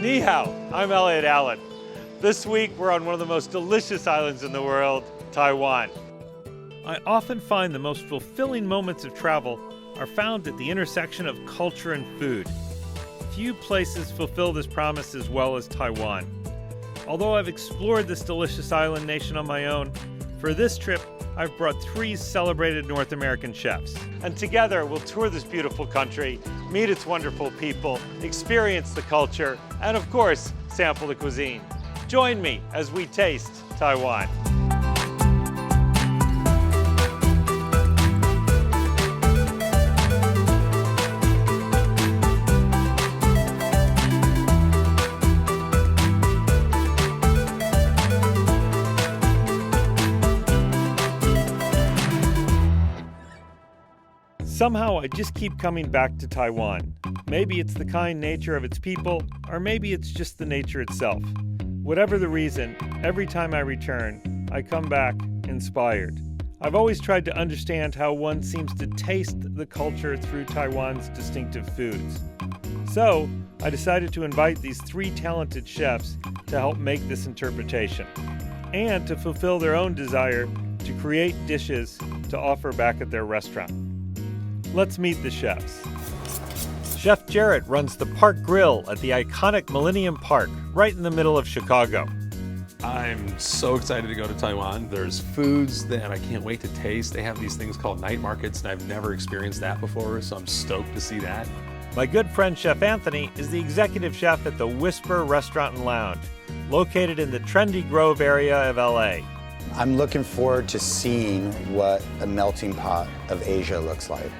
Ni hao, I'm Elliot Allen. This week we're on one of the most delicious islands in the world, Taiwan. I often find the most fulfilling moments of travel are found at the intersection of culture and food. Few places fulfill this promise as well as Taiwan. Although I've explored this delicious island nation on my own, for this trip I've brought 3 celebrated North American chefs. And together we'll tour this beautiful country, meet its wonderful people, experience the culture, and of course, sample the cuisine. Join me as we taste Taiwan. Somehow I just keep coming back to Taiwan. Maybe it's the kind nature of its people, or maybe it's just the nature itself. Whatever the reason, every time I return, I come back inspired. I've always tried to understand how one seems to taste the culture through Taiwan's distinctive foods. So, I decided to invite these 3 talented chefs to help make this interpretation, and to fulfill their own desire to create dishes to offer back at their restaurant. Let's meet the chefs. Chef Jarrett runs the Park Grill at the iconic Millennium Park, right in the middle of Chicago. I'm so excited to go to Taiwan. There's foods that I can't wait to taste. They have these things called night markets, and I've never experienced that before, so I'm stoked to see that. My good friend Chef Anthony is the executive chef at the Whisper Restaurant and Lounge, located in the trendy Grove area of LA. I'm looking forward to seeing what a melting pot of Asia looks like.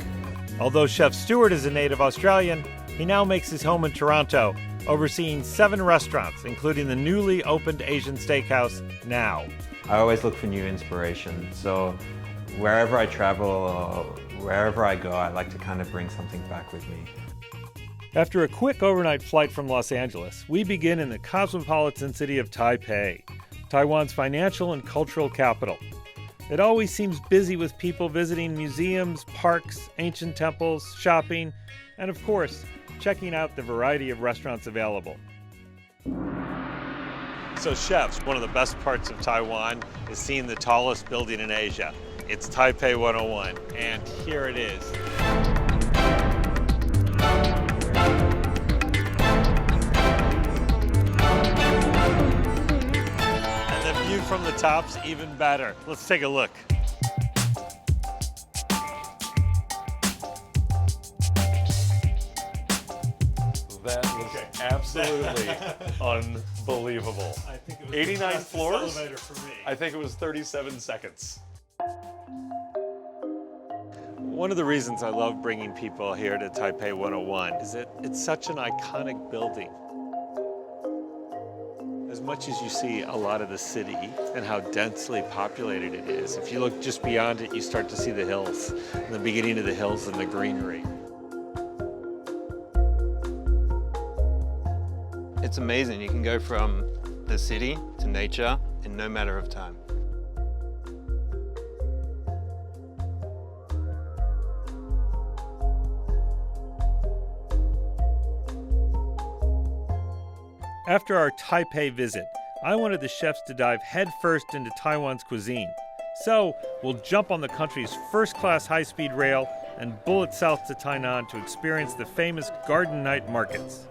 Although Chef Stewart is a native Australian, he now makes his home in Toronto, overseeing 7 restaurants, including the newly opened Asian steakhouse, Now. I always look for new inspiration, so wherever I travel or wherever I go, I like to kind of bring something back with me. After a quick overnight flight from Los Angeles, we begin in the cosmopolitan city of Taipei, Taiwan's financial and cultural capital. It always seems busy with people visiting museums, parks, ancient temples, shopping, and of course, checking out the variety of restaurants available. So chefs, one of the best parts of Taiwan is seeing the tallest building in Asia. It's Taipei 101, and here it is. From the top's even better. Let's take a look. That was absolutely unbelievable. I think it was 89 the floors? elevator for me. I think it was 37 seconds. One of the reasons I love bringing people here to Taipei 101 is that it's such an iconic building. As much as you see a lot of the city and how densely populated it is, if you look just beyond it, you start to see the hills, and the beginning of the hills and the greenery. It's amazing. You can go from the city to nature in no matter of time. After our Taipei visit, I wanted the chefs to dive headfirst into Taiwan's cuisine. So, we'll jump on the country's first-class high-speed rail and bullet south to Tainan to experience the famous Garden Night markets.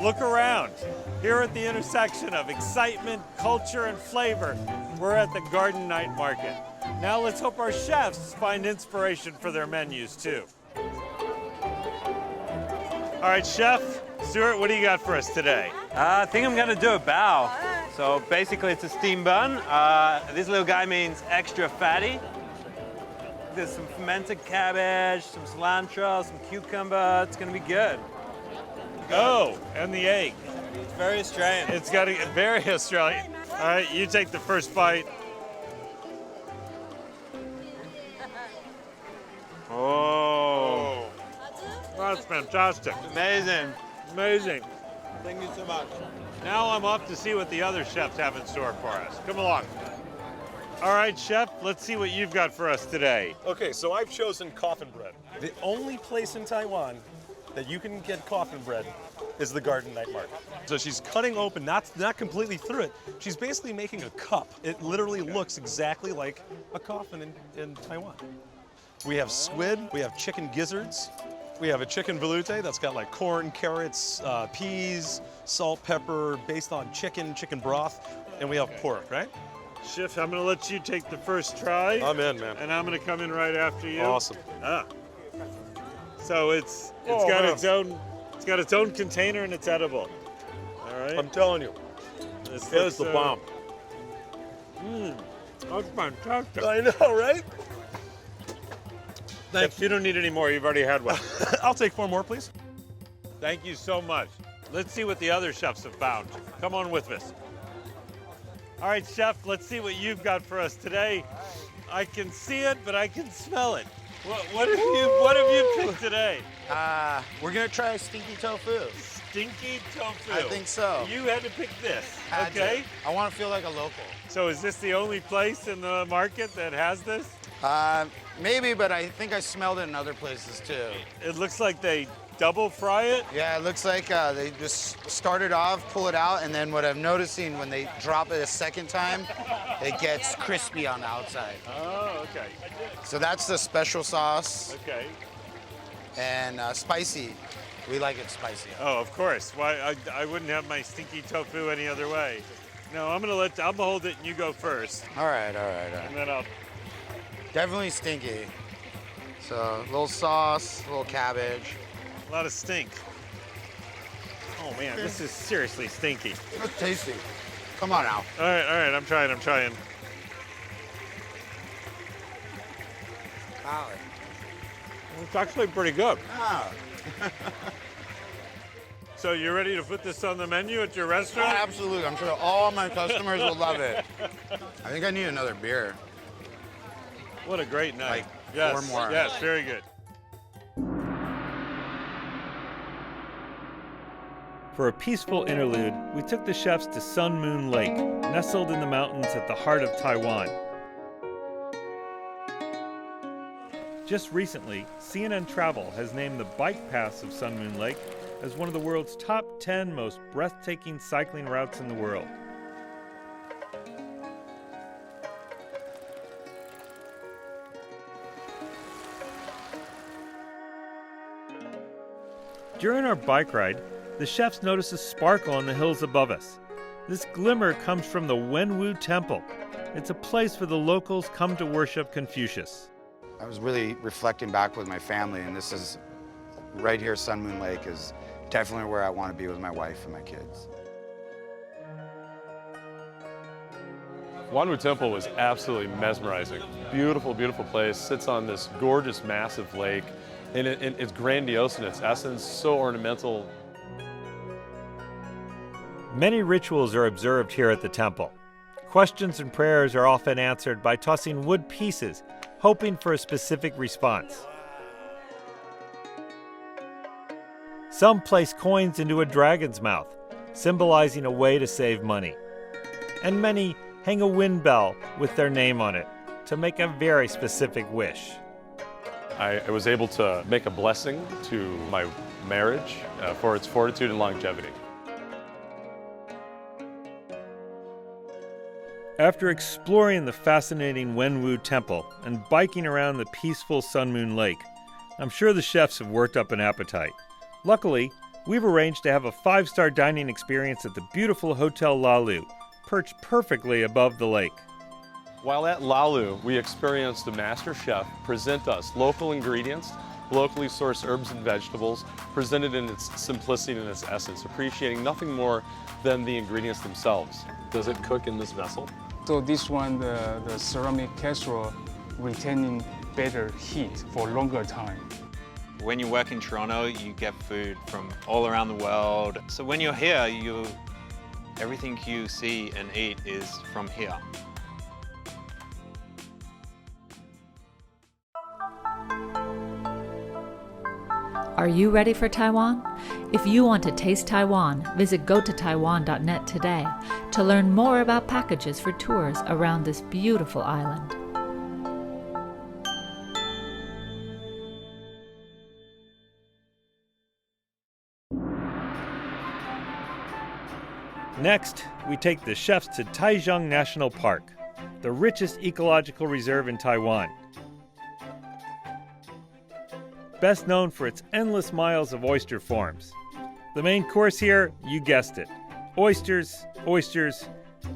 Look around. Here at the intersection of excitement, culture, and flavor, we're at the Garden Night Market. Now let's hope our chefs find inspiration for their menus too. All right, Chef Stewart, what do you got for us today? I think I'm gonna do a bao. So basically it's a steam bun. This little guy means extra fatty. There's some fermented cabbage, some cilantro, some cucumber. It's gonna be good. Oh, and the egg. It's very Australian. It's got to get very Australian. All right, you take the first bite. Oh, that's fantastic. Amazing. Amazing. Thank you so much. Now I'm off to see what the other chefs have in store for us. Come along. All right, Chef, let's see what you've got for us today. Okay, so I've chosen coffin bread. The only place in Taiwan that you can get coffin bread is the Garden Night Market. So she's cutting open, not completely through it. She's basically making a cup. It literally looks exactly like a coffin in Taiwan. We have squid, we have chicken gizzards, we have a chicken veloute that's got like corn, carrots, peas, salt, pepper, based on chicken broth, and we have pork, right? Chef, I'm gonna let you take the first try. I'm in, man. And I'm gonna come in right after you. Awesome. So it's got its own container and it's edible. All right. I'm telling you, This it's the bomb. That's fantastic. I know, right? Thanks. You don't need any more. You've already had one. I'll take 4 more, please. Thank you so much. Let's see what the other chefs have found. Come on with us. All right, Chef, let's see what you've got for us today. I can see it, but I can smell it. What have you picked today? We're gonna try stinky tofu. Stinky tofu. I think so. You had to pick this, Had to. okay? I want to feel like a local. So is this the only place in the market that has this? Maybe, but I think I smelled it in other places too. It looks like they double fry it. Yeah, it looks like they just start it off, pull it out, and then what I'm noticing when they drop it a second time, it gets crispy on the outside. Oh, okay. So that's the special sauce Okay. and spicy. We like it spicy. Oh, of course. Why I wouldn't have my stinky tofu any other way. No, I'm gonna hold it and you go first, All right. and then I'll. Definitely stinky. So a little sauce, a little cabbage. A lot of stink. Oh man, this is seriously stinky. It's tasty. Come on now. All right, I'm trying. Wow. It's actually pretty good. Ah, So you're ready to put this on the menu at your restaurant? absolutely. I'm sure all my customers will love it. I think I need another beer. What a great night. Like yes, 4 more. Yes, very good. For a peaceful interlude, we took the chefs to Sun Moon Lake, nestled in the mountains at the heart of Taiwan. Just recently, CNN Travel has named the bike paths of Sun Moon Lake as one of the world's top 10 most breathtaking cycling routes in the world. During our bike ride, the chefs noticed a sparkle on the hills above us. This glimmer comes from the Wenwu Temple. It's a place where the locals come to worship Confucius. I was really reflecting back with my family, and this is right here. Sun Moon Lake is definitely where I want to be with my wife and my kids. Wenwu Temple was absolutely mesmerizing. Beautiful, beautiful place. Sits on this gorgeous, massive lake. And it's grandiose in its essence, so ornamental. Many rituals are observed here at the temple. Questions and prayers are often answered by tossing wood pieces, hoping for a specific response. Some place coins into a dragon's mouth, symbolizing a way to save money. And many hang a wind bell with their name on it to make a very specific wish. I was able to make a blessing to my marriage for its fortitude and longevity. After exploring the fascinating Wenwu Temple and biking around the peaceful Sun Moon Lake, I'm sure the chefs have worked up an appetite. Luckily, we've arranged to have a 5-star dining experience at the beautiful Hotel Lalu, perched perfectly above the lake. While at Lalu, we experienced a master chef present us local ingredients, locally sourced herbs and vegetables, presented in its simplicity and its essence, appreciating nothing more than the ingredients themselves. Does it cook in this vessel? So this one, the ceramic casserole, retaining better heat for longer time. When you work in Toronto, you get food from all around the world. So when you're here, everything you see and eat is from here. Are you ready for Taiwan? If you want to taste Taiwan, visit gototaiwan.net today to to learn more about packages for tours around this beautiful island. Next, we take the chefs to Taichung National Park, the richest ecological reserve in Taiwan. Best known for its endless miles of oyster farms. The main course here, you guessed it, oysters, oysters,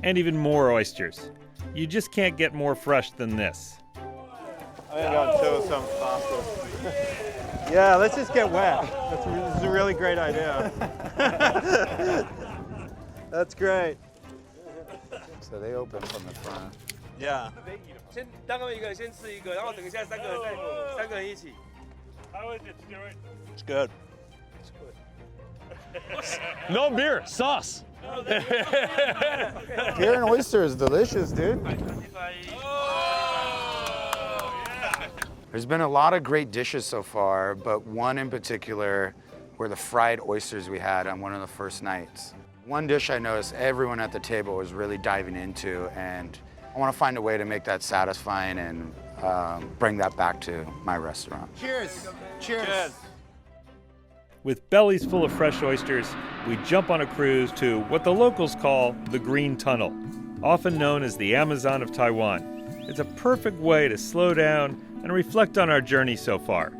and even more oysters. You just can't get more fresh than this. I'm gonna go and chill some pasta. Yeah, let's just get wet. This is a really great idea. That's great. So they open from the front. Yeah. How is it, Stuart? It's good. No beer, sauce. Beer and oyster is delicious, dude. There's been a lot of great dishes so far, but one in particular were the fried oysters we had on one of the first nights. One dish I noticed everyone at the table was really diving into, and I want to find a way to make that satisfying and bring that back to my restaurant. Cheers! Cheers! With bellies full of fresh oysters, we jump on a cruise to what the locals call the Green Tunnel, often known as the Amazon of Taiwan. It's a perfect way to slow down and reflect on our journey so far.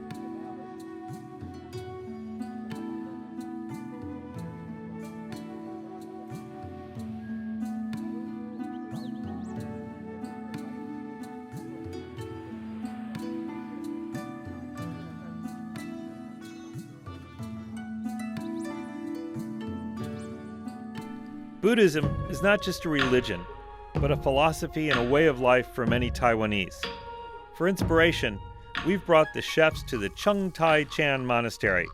Buddhism is not just a religion, but a philosophy and a way of life for many Taiwanese. For inspiration, we've brought the chefs to the Chung Tai Chan Monastery,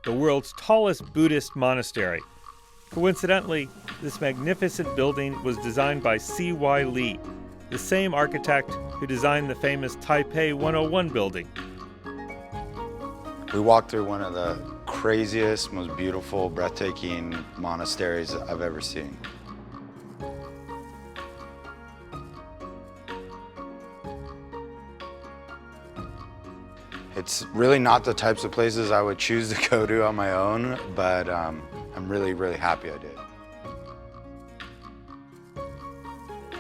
the world's tallest Buddhist monastery. Coincidentally, this magnificent building was designed by C.Y. Lee, the same architect who designed the famous Taipei 101 building. We walked through one of the craziest, most beautiful, breathtaking monasteries I've ever seen. It's really not the types of places I would choose to go to on my own, but I'm really, really happy I did.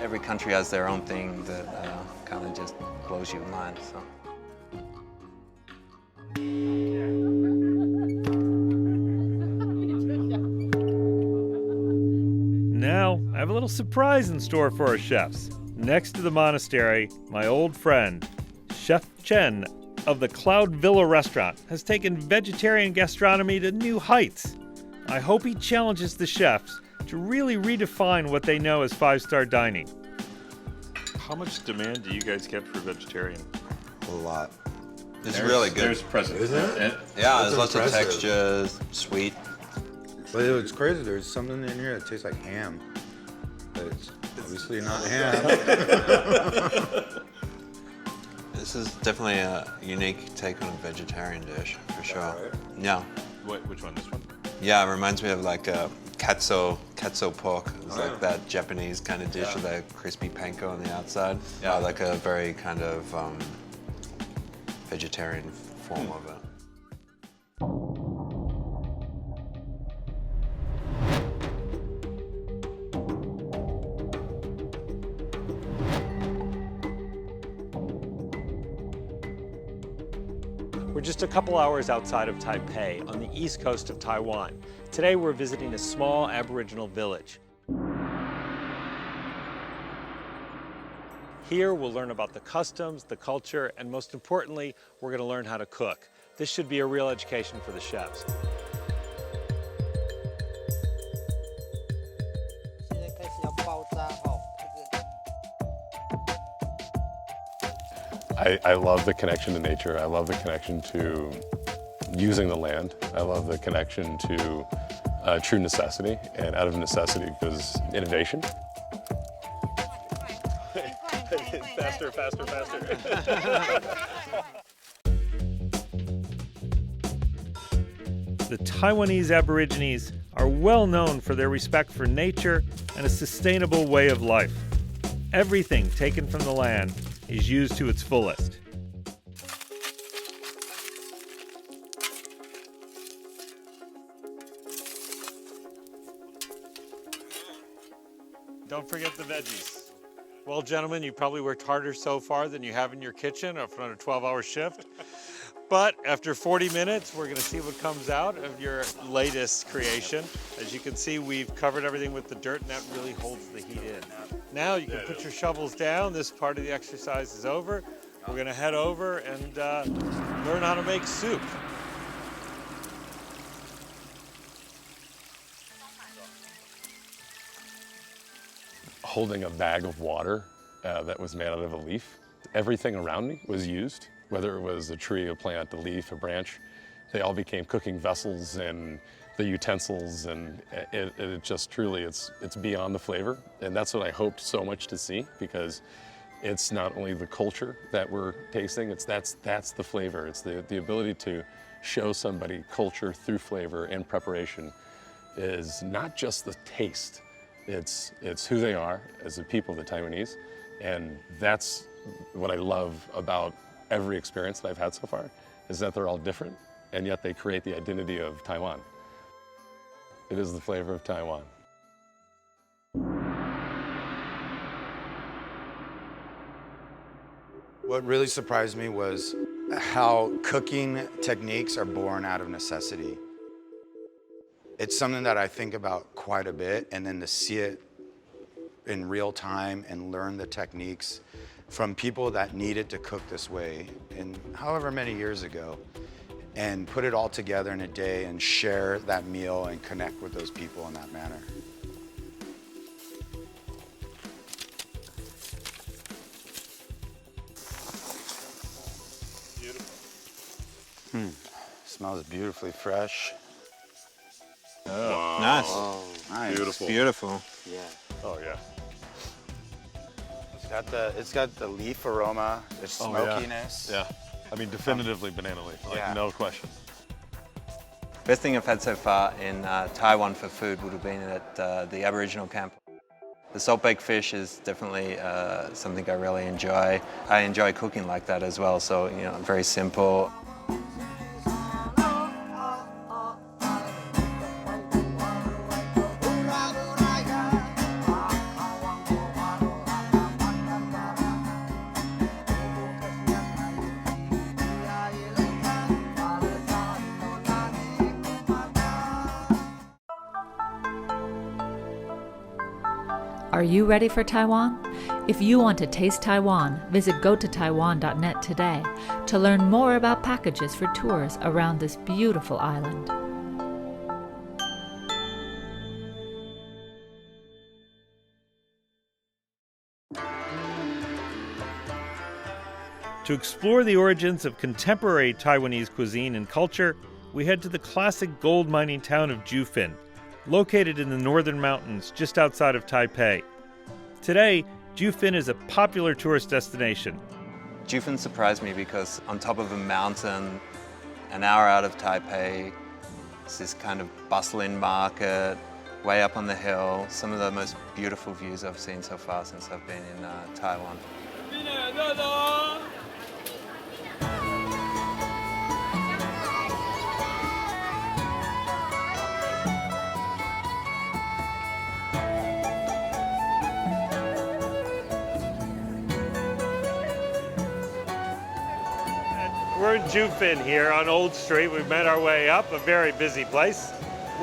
Every country has their own thing that kind of just blows your mind. So. Now, I have a little surprise in store for our chefs. Next to the monastery, my old friend, Chef Chen of the Cloud Villa restaurant has taken vegetarian gastronomy to new heights. I hope he challenges the chefs to really redefine what they know as five-star dining. How much demand do you guys get for vegetarian? A lot. It's really good. There's presence. Isn't it? Yeah, That's there's lots of impressive. textures, sweet. But it's crazy, there's something in here that tastes like ham. But it's obviously not ham. This is definitely a unique take on a vegetarian dish, for sure. Right? Yeah. Which one? This one? Yeah, it reminds me of like a katsu pork. It's Oh, like yeah. that Japanese kind of dish with a crispy panko on the outside. Yeah, like a very kind of vegetarian form of it. We're just a couple hours outside of Taipei on the east coast of Taiwan. Today we're visiting a small Aboriginal village. Here we'll learn about the customs, the culture, and most importantly, we're going to learn how to cook. This should be a real education for the chefs. I love the connection to nature. I love the connection to using the land. I love the connection to true necessity, and out of necessity goes innovation. Faster. The Taiwanese Aborigines are well known for their respect for nature and a sustainable way of life. Everything taken from the land is used to its fullest. Don't forget the veggies. Well, gentlemen, you probably worked harder so far than you have in your kitchen after a 12-hour shift. But after 40 minutes, we're gonna see what comes out of your latest creation. As you can see, we've covered everything with the dirt, and that really holds the heat in. Now you can put your shovels down. This part of the exercise is over. We're gonna head over and learn how to make soup. Holding a bag of water that was made out of a leaf. Everything around me was used, whether it was a tree, a plant, a leaf, a branch. They all became cooking vessels and the utensils, and it just truly, it's beyond the flavor. And that's what I hoped so much to see, because it's not only the culture that we're tasting, that's the flavor. It's the ability to show somebody culture through flavor and preparation is not just the taste. It's who they are as a people, the Taiwanese, and that's what I love about every experience that I've had so far, is that they're all different, and yet they create the identity of Taiwan. It is the flavor of Taiwan. What really surprised me was how cooking techniques are born out of necessity. It's something that I think about quite a bit, and then to see it in real time and learn the techniques from people that needed to cook this way in however many years ago, and put it all together in a day and share that meal and connect with those people in that manner. Beautiful. Smells beautifully fresh. Oh, nice. Oh, nice. Beautiful. Beautiful. Yeah. Oh yeah. It's got the leaf aroma, the smokiness. Yeah. I mean, definitively banana leaf, like Yeah. no question. Best thing I've had so far in Taiwan for food would have been at the Aboriginal camp. The salt-baked fish is definitely something I really enjoy. I enjoy cooking like that as well, so very simple. Are you ready for Taiwan? If you want to taste Taiwan, visit gototaiwan.net today to learn more about packages for tours around this beautiful island. To explore the origins of contemporary Taiwanese cuisine and culture, we head to the classic gold mining town of Jufin, located in the northern mountains just outside of Taipei. Today, Jufin is a popular tourist destination. Jufin surprised me because on top of a mountain, an hour out of Taipei, it's this kind of bustling market, way up on the hill. Some of the most beautiful views I've seen so far since I've been in Taiwan. We're in Jufin here on Old Street. We've made our way up, a very busy place.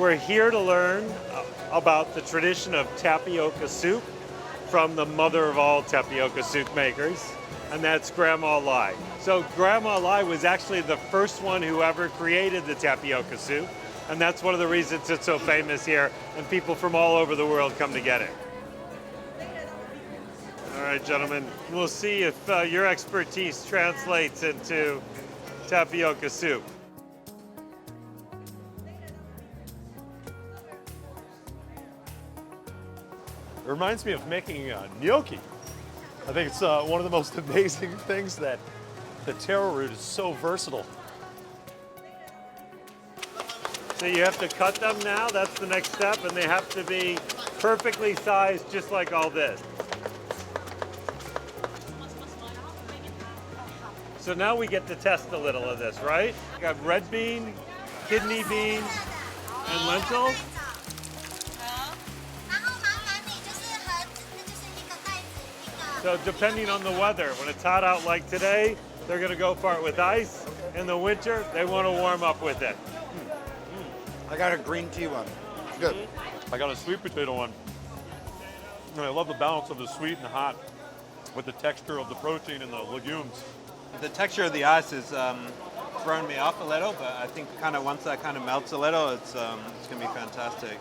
We're here to learn about the tradition of tapioca soup from the mother of all tapioca soup makers, and that's Grandma Lai. So Grandma Lai was actually the first one who ever created the tapioca soup, and that's one of the reasons it's so famous here, and people from all over the world come to get it. All right, gentlemen, we'll see if your expertise translates into tapioca soup. It reminds me of making gnocchi. I think it's one of the most amazing things that the taro root is so versatile. So you have to cut them now, that's the next step, and they have to be perfectly sized just like all this. So now we get to test a little of this, right? We got red bean, kidney beans, and lentils. So depending on the weather, when it's hot out like today, they're gonna go for it with ice. In the winter, they wanna warm up with it. I got a green tea one. Good. I got a sweet potato one. And I love the balance of the sweet and hot with the texture of the protein and the legumes. The texture of the ice is throwing me off a little, but I think kind of once that kind of melts a little, it's gonna be fantastic.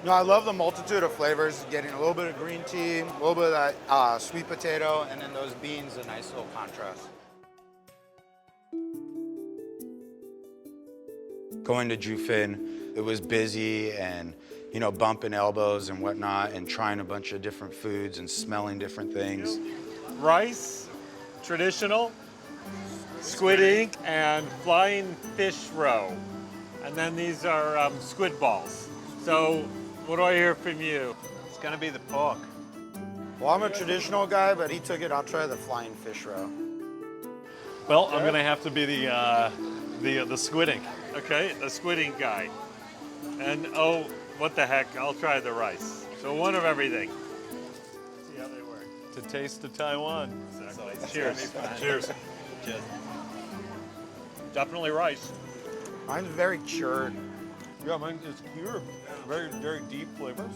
No, I love the multitude of flavors, getting a little bit of green tea, a little bit of that sweet potato, and then those beans, a nice little contrast. Going to Jufin, it was busy and, you know, bumping elbows and whatnot and trying a bunch of different foods and smelling different things. Rice, traditional, squid ink, and flying fish roe. And then these are squid balls. So what do I hear from you? It's gonna be the pork. Well, I'm a traditional guy, but he took it. I'll try the flying fish roe. Well, I'm gonna have to be the squid ink. Okay, the squid ink guy. And oh, what the heck, I'll try the rice. So one of everything. See how they work. To taste of Taiwan. Exactly. So Cheers. Cheers. Cheers. Definitely rice. Mine's very cured. Yeah, mine is pure. Very, very deep flavor.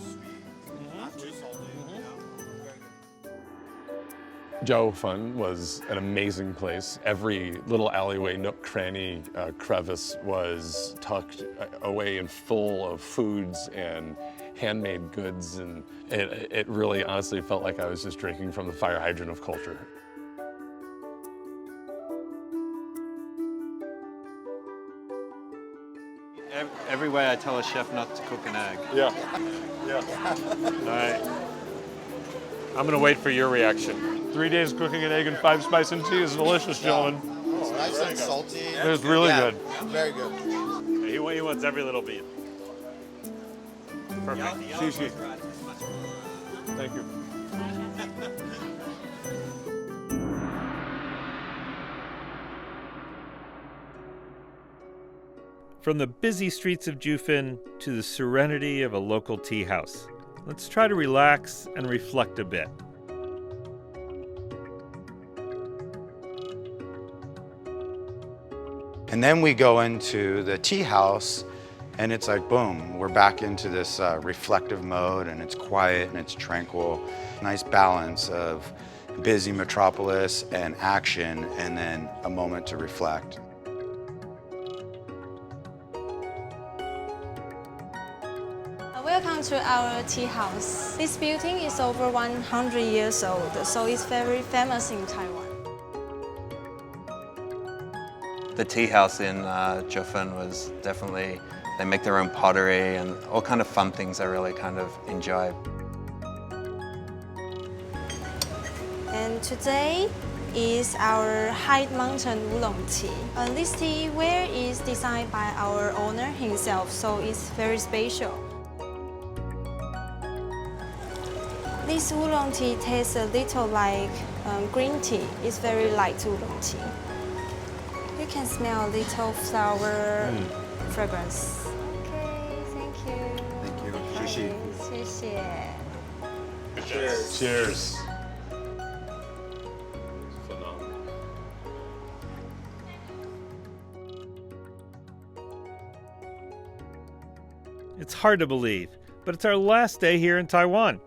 Joe Fun was an amazing place. Every little alleyway, nook, cranny, crevice was tucked away and full of foods and handmade goods, and it really honestly felt like I was just drinking from the fire hydrant of culture. Every way I tell a chef not to cook an egg. Yeah. All right. I'm gonna wait for your reaction. 3 days cooking an egg and 5 spice and tea is delicious, gentlemen. It's nice and salty. It was really good. Very good. He wants every little bit. Perfect. Shishi. Thank you. From the busy streets of Jufin to the serenity of a local tea house, let's try to relax and reflect a bit. And then we go into the tea house, and it's like, boom, we're back into this reflective mode, and it's quiet and it's tranquil. Nice balance of busy metropolis and action, and then a moment to reflect. Welcome to our tea house. This building is over 100 years old, so it's very famous in Taiwan. The tea house in Jufin was definitely, they make their own pottery and all kind of fun things I really kind of enjoy. And today is our High Mountain Oolong tea. This tea ware is designed by our owner himself, so it's very special. This oolong tea tastes a little like green tea. It's very light oolong tea. You can smell a little flower fragrance. Okay, thank you. Thank you. Shishi. 谢谢. Cheers. Cheers. It's hard to believe, but it's our last day here in Taiwan.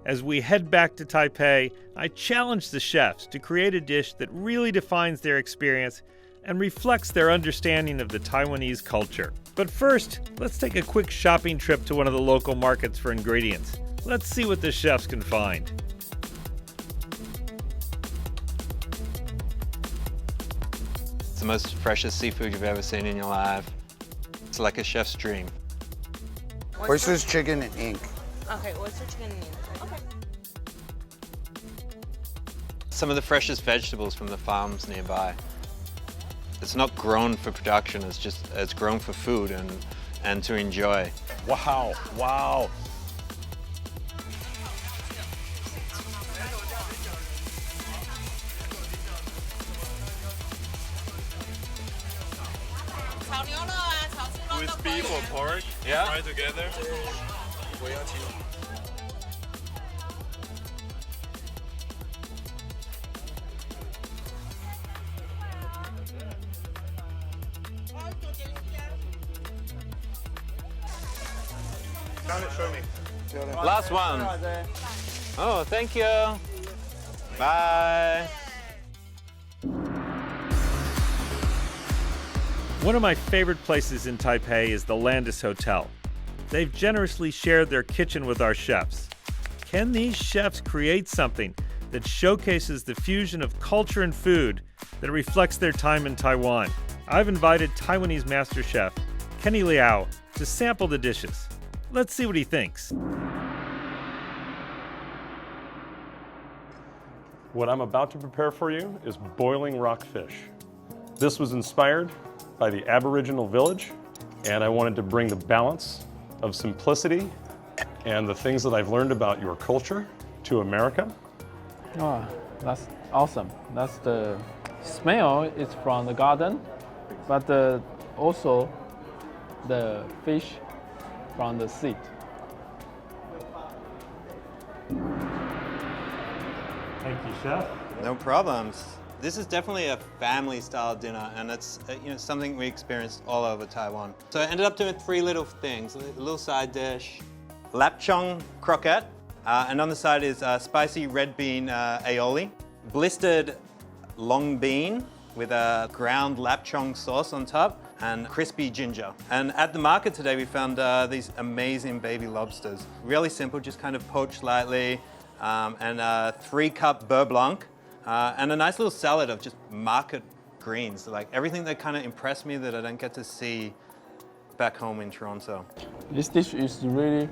As we head back to Taipei, I challenge the chefs to create a dish that really defines their experience and reflects their understanding of the Taiwanese culture. But first, let's take a quick shopping trip to one of the local markets for ingredients. Let's see what the chefs can find. It's the most freshest seafood you've ever seen in your life. It's like a chef's dream. Oysters, chicken, and ink. Okay, oyster chicken and ink. Okay. Some of the freshest vegetables from the farms nearby. It's not grown for production, it's grown for food, and and to enjoy. Wow, wow. With beef or pork, Yeah. fry together. Show me. Last one. Oh, thank you. Bye. One of my favorite places in Taipei is the Landis Hotel. They've generously shared their kitchen with our chefs. Can these chefs create something that showcases the fusion of culture and food that reflects their time in Taiwan? I've invited Taiwanese master chef Kenny Liao to sample the dishes. Let's see what he thinks. What I'm about to prepare for you is boiling rockfish. This was inspired by the Aboriginal village, and I wanted to bring the balance of simplicity and the things that I've learned about your culture to America. Oh, that's awesome. That's the smell is from the garden, but also the fish from the sea. Thank you, chef. No problems. This is definitely a family-style dinner, and it's something we experienced all over Taiwan. So I ended up doing 3 little things: a little side dish, lapchong croquette, and on the side is spicy red bean aioli, blistered long bean with a ground lapchong sauce on top, and crispy ginger. And at the market today, we found these amazing baby lobsters. Really simple, just kind of poached lightly, and 3-cup beurre blanc, and a nice little salad of just market greens, like everything that kind of impressed me that I don't get to see back home in Toronto. This dish is really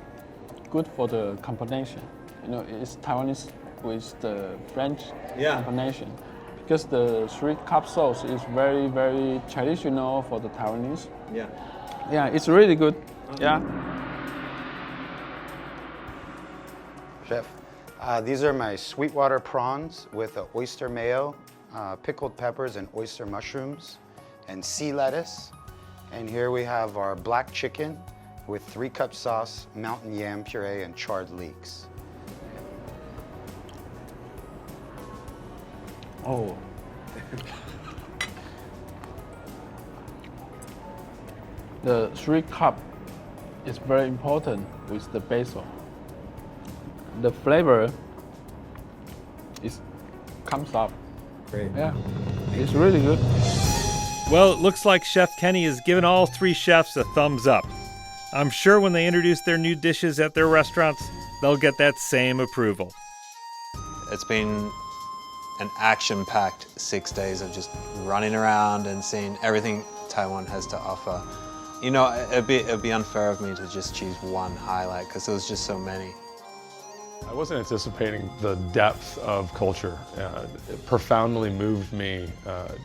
good for the combination. You know, it's Taiwanese with the French combination. Because the 3-cup sauce is very, very traditional for the Taiwanese. Yeah. Yeah, it's really good. Yeah. Chef, these are my sweetwater prawns with oyster mayo, pickled peppers and oyster mushrooms, and sea lettuce. And here we have our black chicken with 3-cup sauce, mountain yam puree, and charred leeks. Oh. The 3-cup is very important with the basil. The flavor comes up. Great. Yeah, it's really good. Well, it looks like Chef Kenny has given all 3 chefs a thumbs up. I'm sure when they introduce their new dishes at their restaurants, they'll get that same approval. It's been an action-packed 6 days of just running around and seeing everything Taiwan has to offer. You know, it'd be unfair of me to just choose one highlight because there was just so many. I wasn't anticipating the depth of culture. It profoundly moved me,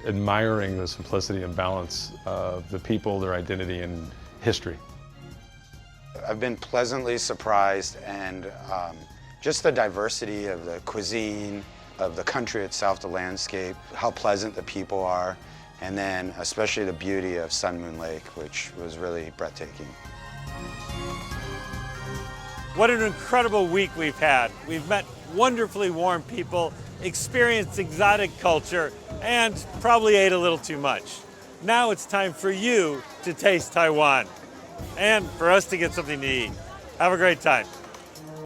admiring the simplicity and balance of the people, their identity, and history. I've been pleasantly surprised, and just the diversity of the cuisine, of the country itself, the landscape, how pleasant the people are, and then especially the beauty of Sun Moon Lake, which was really breathtaking. What an incredible week we've had. We've met wonderfully warm people, experienced exotic culture, and probably ate a little too much. Now it's time for you to taste Taiwan and for us to get something to eat. Have a great time.